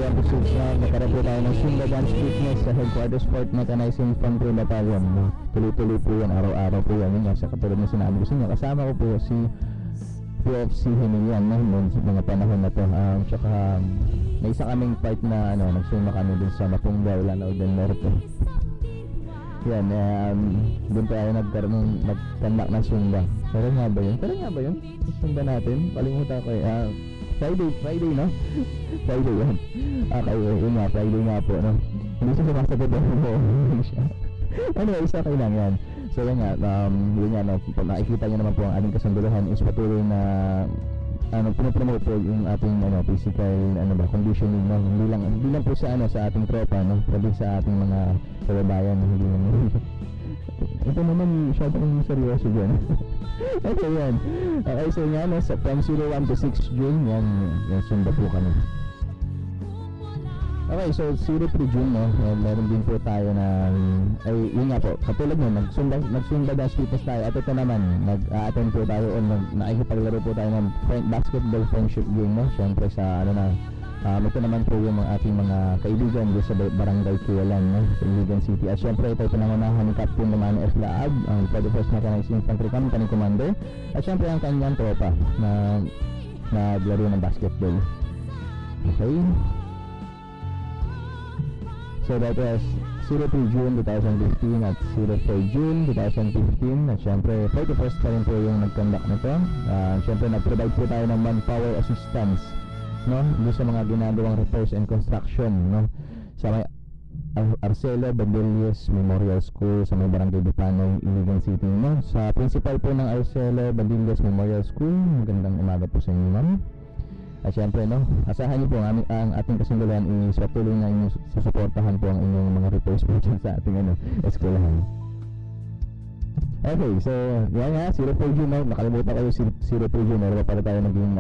1 to 6 na nagkaroon po tayo ng Sumba Dance Fitness sa Headquarters Sport Mechanized Infantry Battalion, no? Tuloy-tuloy po yan, araw-araw po yan. Yun nga, sa katulad na sinabi ko sa inyo, kasama ko po si PFC Hiniyan, no? Noon sa mga panahon na to. Tsaka may isa kaming part na nagsuma kami dun sa Mapunggaw, Lanao del Norte. Yan, doon tayo nagkandak ng Sumba. Kailan nga ba yun? Sumba natin, kalimutan ko Friday, no? Friday yan. Okay, yun nga, Friday nga po, no? Hindi siya sumasagot mo. Anyway, isa kayo lang yan. So yun nga, no? Nakikita nyo naman po ang ating kasunduluhan is patuloy na pinopromote po yung ating physical conditioning, no? Hindi lang po sa ating tropa, no? Pwede sa ating mga kababayan, hindi naman. Ito naman masyadong seryoso dyan. Okay, yan. Okay, so yan, from 01 to 6 June, yan Sumba po kami. Okay, so 03 June, no? Meron din po tayo na, yun nga po, katulad mo, nagsumba dance fitness tayo. At ito naman, nag-attend po tayo o nakikipaglaro po tayo ng basketball friendship game, no? Siyempre sa ito naman po yung ating mga kaibigan doon sa Barangay Kiwalan, no? Sa Iligan City. At syempre ito pinangunahan ni Captain Romano F. Laab, ang 41st Mechanized Infantry Company Commander. At syempre ang kanyang tropa na naglaro ng basketball. Okay. So that was 03 June 2015 at 04 June 2015. At syempre 41st pa rin po yung nag-conduct nito. Syempre nag-provide po tayo ng manpower assistance, no, doon sa mga ginagawang repairs and construction, no, sa may Arcelo Bandelias Memorial School sa may Barangay Bipano, Iligan City, no. Sa principal po ng Arcelo Bandelias Memorial School, magandang umaga po sa inyo, ma'am. At syempre, no, asahan niyo po ang ating kasunduluhan is patuloy na inyong susuportahan po ang inyong mga repairs po dyan sa ating eskwelahan. Okay, so yan nga, 04 June, no? Nakalimutan kayo 04 June, meron pa tayo naging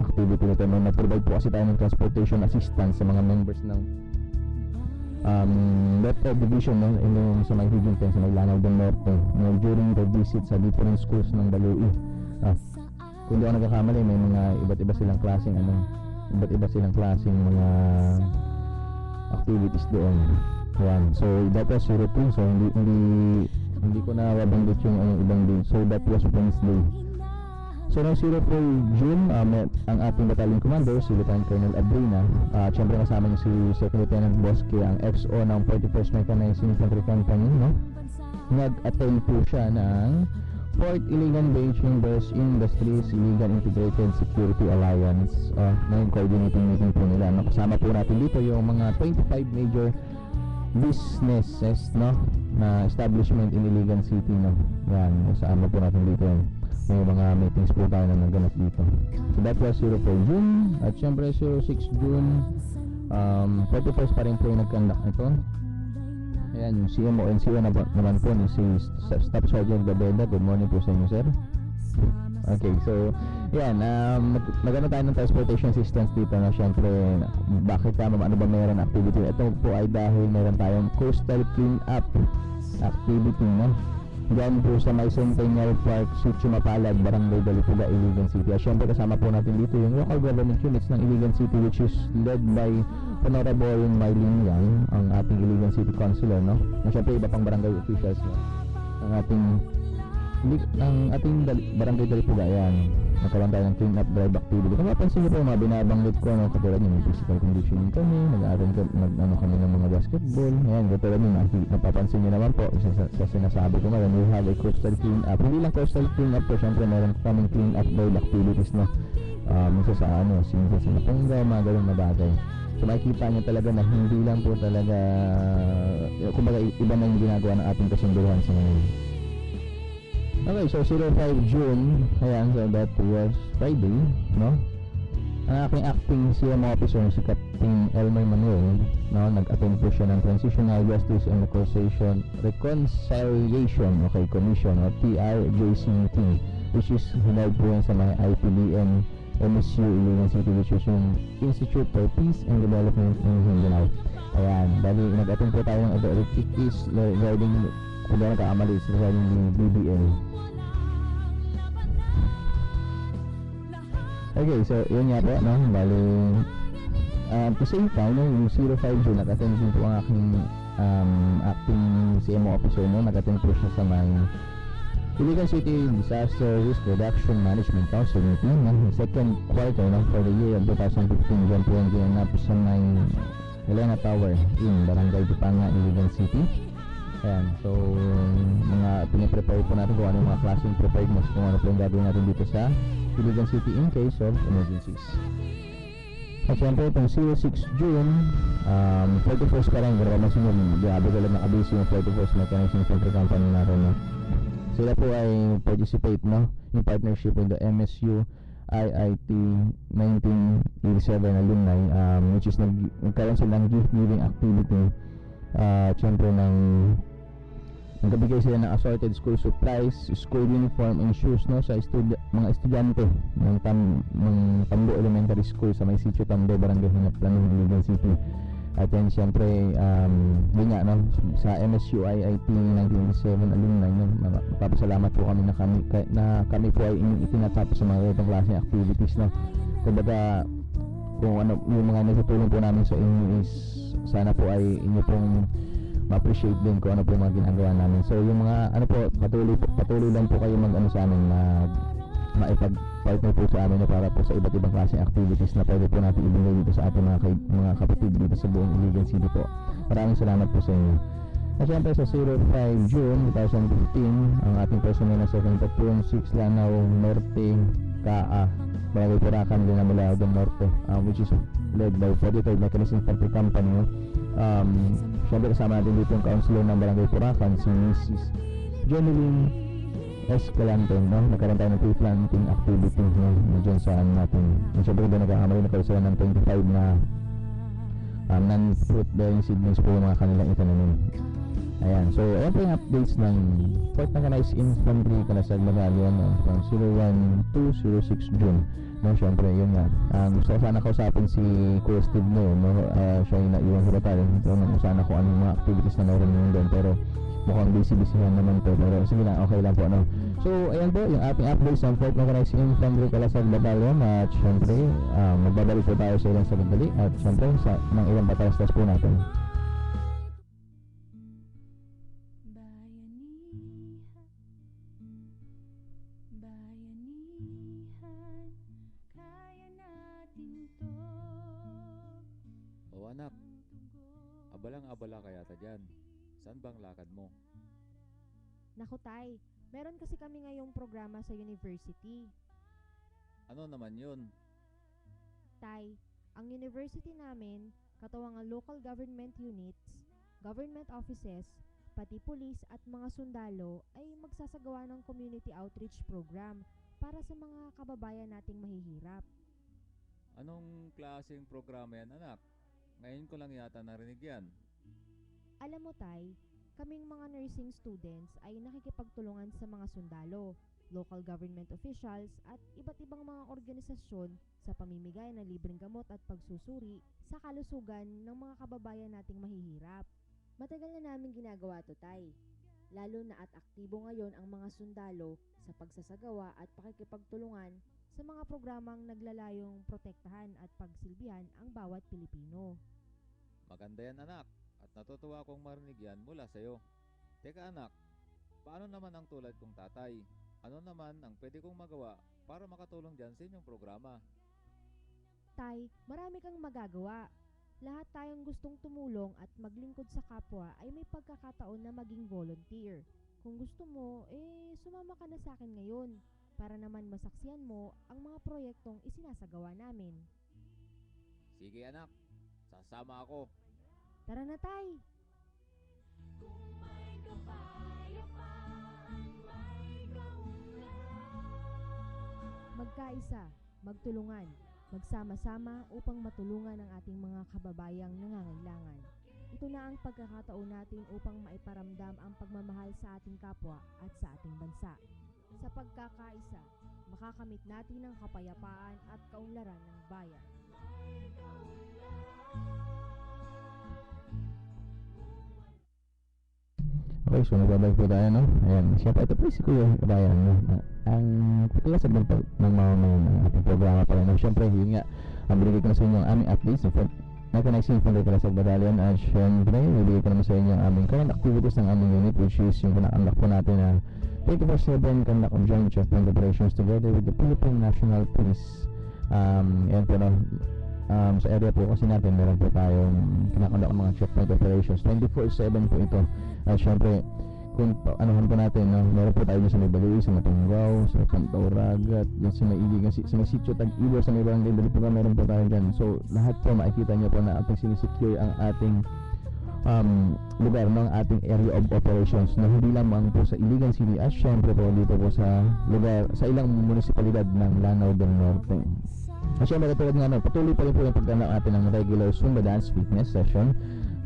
activity nito, no? Nag-provide po kasi tayo ng transportation assistance sa mga members ng Left Division, no? Sa may Higginton, sa may Lanao del Norte, no? During the visit sa different schools ng Balui. Kung di ako nagkakamali, may mga iba't iba silang klaseng mga activities doon. Yan. So that was 02. So hindi ko na mabanggit yung ibang din. So that was Wednesday. So noong 04 June, ang ating battalion commander, si Lieutenant Colonel Abrina, syempre kasama niya si Second Lieutenant Bosque, ang XO ng 41st Mechanized Infantry Company, no? Nag-attend po siya ng Fort Iligan Bay Chambers Industries Iligan Integrated Security Alliance, ng coordinating meeting po nila, no? Kasama po natin dito yung mga 25 major businesses, no, na establishment in Iligan City, no. Yan, kasama po natin dito yan. May mga meetings po tayo na naganap dito. So that was 04 June. At syempre 06 June, 41st pa rin po yung nag-conduct nito. Ayan, yung CMO and CO naman po ni si Staff Sergeant Gabeda. Good morning po sa inyo, sir. Okay, so yan, nagano tayo ng transportation assistance dito, na syempre bakit ano ba meron activity? Ito po ay dahil meron tayong coastal clean up activity, no? Diyan po sa may Centennial Park, Sitio Mapalad, Barangay Dalipuga, Iligan City. At syempre kasama po natin dito yung local government units ng Iligan City, which is led by Honorable Mylene Yang, ang ating Iligan City Councilor, no? Na syempre iba pang barangay officials, no? Ang ating Barangay Dalipuga, yan. Nagkaroon tayo ng clean up drive activity. Kung mapansin niyo po mga binabanggit ko, no? Katulad yung physical conditioning kami, kami ng mga basketball. Ayan, katulad nyo, napapansin nyo naman po sa sinasabi ko ngayon, we have a coastal clean up. Hindi lang coastal clean up po, syempre meron kaming clean up drive activities, no? Minsan sa minsan sa Mapunggaw, mga ganun na bagay. So makikita nyo talaga na hindi lang po talaga, kumbaga iba na yung ginagawa ng ating kasunduluhan sa ngayon. Okay, so 05 June, ayan, so that was Friday, no? Ang aking acting CMO officer, si Captain Elmer Manuel, no? Nag-attend po siya ng Transitional Justice and Reconciliation, okay, Commission, o TRJCT, which is hinahid po yan sa mga IPDM MSU Iligan City, which is yung Institute for Peace and Development in Mindanao. Ayan, bali nag-attend po tayo ng it is regarding, kung ba nakaamali, is regarding yung BBL. Okay, so yun nga po, no? Bali At the same time, no, yung 05 June, nag-attend din po ang aking acting CMO officer, no? Nag-attend po siya sa may Iligan City Disaster Risk Reduction Management Council meeting ng second quarter, no, for the year of 2015. Diyan po yung ginanap sa may Helena Tower in Barangay Dipanga, Iligan City. Ayan, so mga piniprepare po natin kung ano yung mga klaseng preparedness, kung ano po yung gagawin natin dito sa Iligan City in case of emergencies. At syempre itong 06 June, 41st pa rin, pero masin yung grabe ko lang nakabisi yung 41st Mechanism Infantry Company natin, no? Sila po ay participate, no, in partnership with the MSU IIT 1987 alumni, which is nagkaroon silang gift giving activity. Syempre nagbigay sila ng assorted school supplies, school uniform and shoes, no, sa mga estudyante ng Tambo Elementary School sa may Sitio Tambo, Barangay Hinaplan, Iligan City. At yan syempre yun nga, no, sa MSU IIT 1987 alumni, no, magpapasalamat po kami na kami po ay itinatap sa mga ganitong klaseng activities, no. Kumbaga kung ano yung mga natutulong po namin sa inyo is sana po ay inyo pong ma-appreciate din kung ano po mga ginagawa namin. So yung mga ano po, patuloy lang po kayo mag-ano sa amin, maipag-partner po sa amin, para po sa iba't ibang klaseng activities na pwede po natin ibigay dito sa ating mga kapatid dito sa buong Iligan City po. Maraming salamat po sa inyo. At syempre sa 05 June 2015, ang ating personnel na 2nd Platoon 6 Lanao Norte KA Barangay Puracan, Linamulao del Norte, which is led by 43rd Mechanism Infantry Company. Syempre kasama natin dito yung councilor ng Barangay Puracan, si Mrs. Jonilyn Escalante, no? Nagkaroon tayo ng tree planting activity, no? Diyan saan natin. Syempre doon nagkakamali na kayo sila ng 25 na non-fruit bearing seedlings po yung mga kanilang itananim. Ayan, so ayan po yung updates ng 4th Mechanized Infantry Kalasag Battalion, no? From 01 to 06 June. No, syempre yun nga. Gusto ko sana kausapin si Kuya Steve, no? Siya yung naiwan sa battalion. So sana kung anong mga activities na meron yun doon, pero mukhang busy-busyhan naman to. Pero sige lang, okay lang po, no? So ayan po yung ating updates ng 4th Mechanized Infantry Kalasag Battalion. At syempre magbabalik po tayo sa ilang sandali. At syempre ng ilang batas po natin. Anak, abalang-abala kaya ta dyan. Saan bang lakad mo? Naku tay, meron kasi kami ngayong programa sa university. Ano naman yun? Tay, ang university namin, katuwang ang local government units, government offices, pati pulis at mga sundalo ay magsasagawa ng community outreach program para sa mga kababayan nating mahihirap. Anong klaseng programa yan, anak? Ngayon ko lang yata narinig yan. Alam mo tay, kaming mga nursing students ay nakikipagtulungan sa mga sundalo, local government officials at iba't ibang mga organisasyon sa pamimigay ng libreng gamot at pagsusuri sa kalusugan ng mga kababayan nating mahihirap. Matagal na namin ginagawa to tay, lalo na at aktibo ngayon ang mga sundalo sa pagsasagawa at pakikipagtulungan sa mga programang naglalayong protektahan at pagsilbihan ang bawat Pilipino. Maganda yan, anak. At natutuwa akong marinig yan mula sa'yo. Teka anak, paano naman ang tulad kong tatay? Ano naman ang pwede kong magawa para makatulong dyan sa inyong programa? Tay, marami kang magagawa. Lahat tayong gustong tumulong at maglingkod sa kapwa ay may pagkakataon na maging volunteer. Kung gusto mo, sumama ka na sa akin ngayon para naman masaksihan mo ang mga proyektong isinasagawa namin. Sige anak, sasama ako. Tara na tay! Magkaisa, magtulungan, magsama-sama upang matulungan ang ating mga kababayang nangangailangan. Ito na ang pagkakataon natin upang maiparamdam ang pagmamahal sa ating kapwa at sa ating bansa. Sa pagkakaisa, makakamit natin ang kapayapaan at kaunlaran ng bayan. Okay, so nagbabalik po tayo, no? Ayan, siyempre ito po si Kuya Kabayan, no? Ang patulas ng mamamayan ng ating programa pala, no? Siyempre, yun nga, ang binigay ko na sa inyo ang aming updates Mechanized Infantry Kalasag Battalion. At syempre, bibigay ko naman sa inyo ang aming current activities ng aming unit, which is yung pinakandak po natin na 24/7 conduct of joint checkpoint operations together with the Philippine National Police. Yan po no, sa area po kasi natin meron po tayong kinakonduct ng mga checkpoint operations 24/7 po ito. At syempre kung anuhan po natin no, meron po tayo sa may Baluy, sa Matunggaw, sa Pantauragat, dyan sa may Iligan, sa may Sitio Tag-Ibo, sa may Barangay Dalipugan, meron po tayo dyan. So lahat po makikita nyo po na ating sinisecure ang ating lugar ng ating area of operations na hindi lamang po sa Iligan City at syempre po dito po sa lugar, sa ilang munisipalidad ng Lanao del Norte. At syempre katulad nga patuloy pa rin po yung pagganap natin ng regular Zumba Dance Fitness Session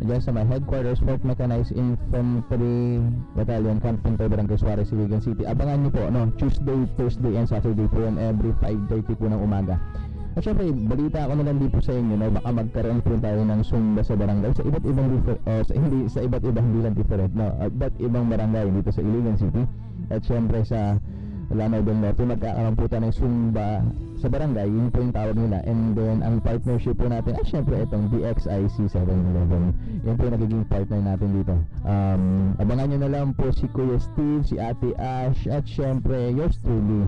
dyan sa my headquarters, 4th Mechanized Infantry Battalion, Camp Pinto, Barangay Suarez, Iligan City. Abangan nyo po Tuesday, Thursday, and Saturday po yan every 5:30 po ng umaga. At syempre, balita ko na lang dito sa inyo, baka magkaroon po tayo ng Zumba sa barangay sa iba't ibang sa iba't ibang hindi lang different, iba't ibang barangay dito sa Iligan City. At syempre sa Lanao del Norte, magkakaroon po tayo ng Zumba sa barangay, yun po yung tawag nila. And then, ang partnership po natin, syempre itong DXIC 711. Yan po yung nagiging partner natin dito. Abangan nyo na lang po si Kuya Steve, si Ate Ash, at syempre, yours truly,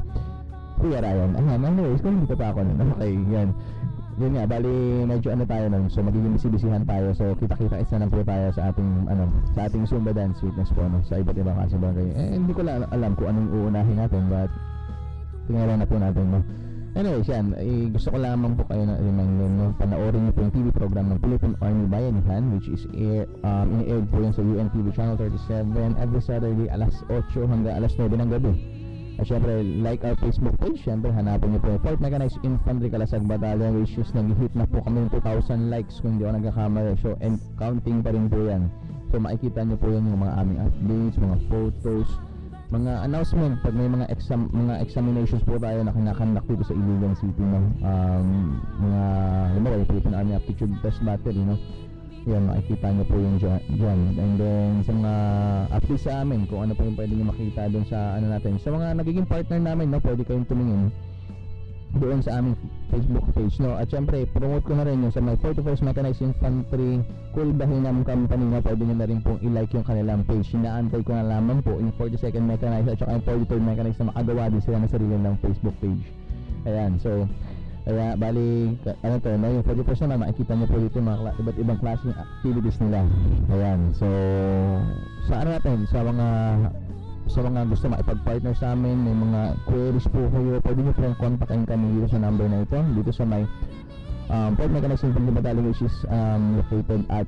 Kuya Ryan. Anyways, kung hindi pa ako nun. Okay, yan. Yun nga, bali medyo tayo nun. So magiging bisibisihan tayo. So kita-kita isa na po tayo sa ating sa ating Zumba Dance Fitness po sa iba't ibang klase barangay. Hindi ko lang alam kung anong uunahin natin, but tingnan na po natin Anyways, yan, gusto ko lamang po kayo na reminder panoorin niyo po yung TV program ng Philippine Army Bayanihan, which is ini-aired po yan sa UNTV Channel 37 every Saturday alas 8 hanggang alas 9 ng gabi. At syempre, like our Facebook page, syempre hanapin niyo po yung 4th Mechanized Infantry Kalasag Battalion, which is nag-hit na po kami ng 2,000 likes kung hindi ako nagkakamali. So, and counting pa rin po yan. So makikita niyo po yan yung mga aming updates, mga photos, mga announcement pag may mga examinations po tayo na kinakandak dito sa Iligan City mga halimbawa yung Philippine Army Aptitude Test Battery yan, makikita nyo po yung dyan. And then sa mga updates sa amin kung ano po yung pwede nyo makita doon sa natin, sa mga nagiging partner namin pwede kayong tumingin doon sa aming Facebook page at syempre promote ko na rin yung sa my 41st Mechanized Infantry Kulbahinam Company pwede nyo na rin pong i-like yung kanilang page. Inaantay ko na lamang po yung 42nd Mechanized at saka yung 43rd Mechanized na makagawa din sila ng sarili ng Facebook page. Ayan, so kaya bali yung 41st naman makikita nyo po dito mga iba't ibang klaseng activities nila. Ayan, so sa natin sa mga gusto maipag-partner sa amin, may mga queries po kayo, pwede nyo po kontakin kami dito sa number na ito, dito sa may 4th Mechanized Infantry Battalion, which is located at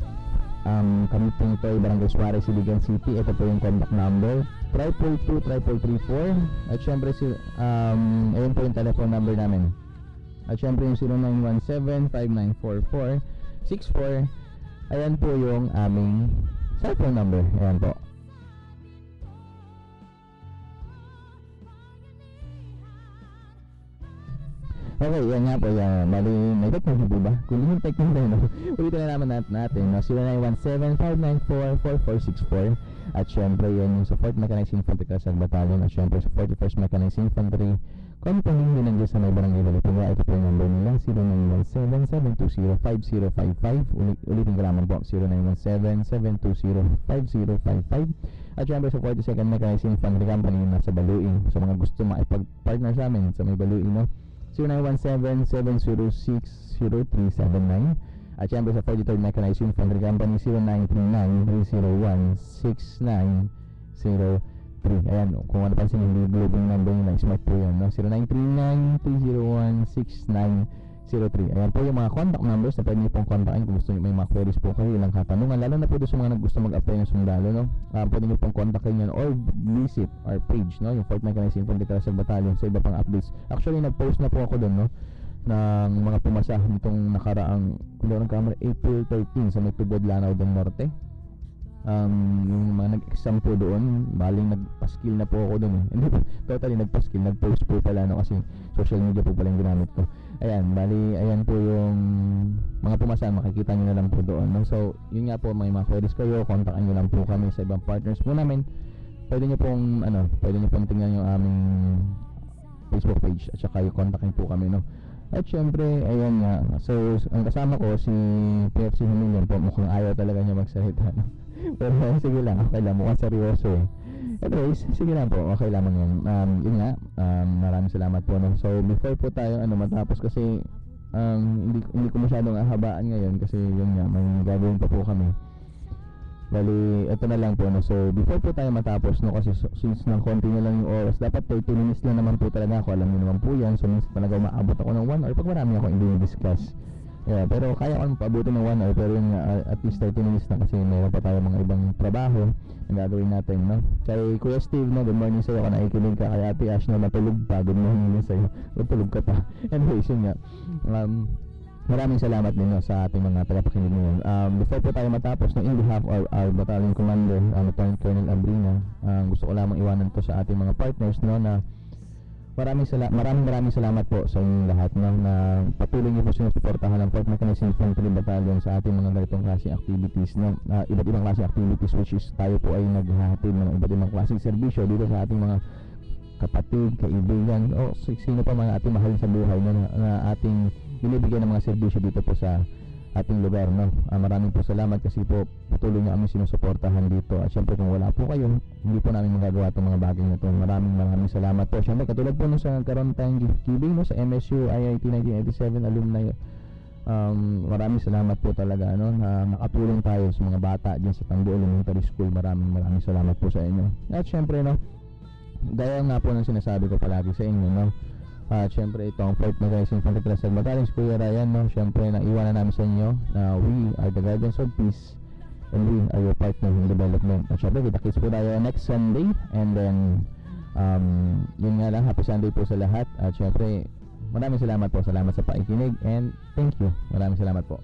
Camping Toy, Barangay Suarez, Iligan City. Ito po yung contact number 322-3434. At syempre ayun po yung telephone number namin. At syempre yung 0917-5944-64. Ayan po yung aming cellphone number. Ayan po. Okay, yan nga po yan. Bali, may technique po ba? Kung yung technique na ulitin na naman natin 0917-594-4464. At syempre yan yung sa 4th Mechanized Infantry Kalasag Battalion. At syempre sa 41st Mechanized Infantry Company din nandiyan sa may Barangay Dalipugan. Ito po yung number nila, 0917-720-5055. Ulitin ko naman po, 0917-720-5055. At syempre sa 42nd Mechanized Infantry Company nasa Baluing. Sa mga gusto maipag-partner sa amin sa may Baluing 0917-706-0379. At syempre sa 43rd Mechanized Infantry Company 0939-301-6903. Ayan, kung napansin hindi global number nila, smart po yan 0939-301-6903. Ayan po yung mga contact numbers na pwede nyo pong kontakin kung gusto nyo may mga queries po kayo, ilang katanungan, lalo na po doon sa mga gusto mag-apply ng sundalo pwede nyo pong kontakin yan or visit our page yung 4th Mechanized Infantry Kalasag Battalion sa iba pang updates. Actually nag-post na po ako doon ng mga pumasa nitong nakaraang camera April 13 sa Tubod, Lanao del Norte. Yung mga nag-exam po doon, baling nagpa-skill na po ako doon hindi po totally nagpa-skill, nag-post po pala kasi social media po pala yung ginamit ko. Ayan, bali ayan po yung mga pumasa, makikita nyo na lang po doon so yun nga po, may mga queries kayo, kontakin nyo lang po kami sa ibang partners po namin. Pwede nyo pong pwede nyo pong tingnan yung aming Facebook page at saka yung kontakin po kami At syempre, ayun nga. So, ang kasama ko, si PFC Humilion po, mukhang ayaw talaga niya magsalita. No? Pero sige lang, okay lang. Mukhang seryoso eh. Anyways, sige lang po, okay lamang yan. Yun nga, maraming salamat po. No? So, before po tayo matapos kasi hindi ko masyadong ahabaan ngayon kasi yun nga, may gagawin pa po kami. Bali, ito na lang po, no? So, before po tayo matapos, no? Kasi since nang konti na lang yung oras, dapat 30 minutes lang naman po talaga ako. Alam niyo naman po yan. So, minsan talaga umaabot ako ng 1 hour pag marami ako hindi discuss. Yeah, pero kaya ko paabutin ng 1 hour. Pero yun nga, at least 30 minutes na kasi mayroon pa tayo mga ibang trabaho na gagawin natin, no? Kay Kuya Steve, no? Good morning sa'yo. Kung nakikinig ka, kay Ate Ash, na matulog pa. Good morning din sa'yo. Matulog ka pa. Anyways, yun nga. Maraming salamat din sa ating mga tagapakinig ngayon. Before po tayo matapos, no, in behalf of our Battalion Commander, Lieutenant Colonel Abrina, gusto ko lamang iwanan to sa ating mga partners, no, na maraming salamat po sa inyong lahat, no, na patuloy niyo po sinusuportahan ng 4th Mechanized Infantry Battalion sa ating mga ganitong klase activities, no, iba't ibang klase activities, which is tayo po ay naghahatid ng iba't ibang klaseng serbisyo dito sa ating mga kapatid, kaibigan, o sino pa mga ating mahal sa buhay, no, na ating binibigyan ng mga serbisyo dito po sa ating lugar, no. Maraming po salamat kasi po patuloy niyo kami sinusuportahan dito. At syempre kung wala po kayo, hindi po namin magagawa itong mga bagay na ito. Maraming salamat po. Syempre katulad po nung sa nagkaroon tayong gift giving, no, sa MSU IIT 1987 alumni, maraming salamat po talaga, no, na nakatulong tayo sa mga bata dyan sa Tangbo Elementary School. Maraming salamat po sa inyo. At syempre, no, gaya nga po ng sinasabi ko palagi sa inyo, no, syempre ito ang 4th Mechanized Infantry Class Battalion, Kuya Ryan, no, syempre naiwanan namin sa inyo na we are the guardians of peace and we are your partner in development. At syempre kita-kits po tayo next Sunday, and then yun nga lang, happy Sunday po sa lahat. At syempre maraming salamat po, salamat sa pakikinig, and thank you, maraming salamat po.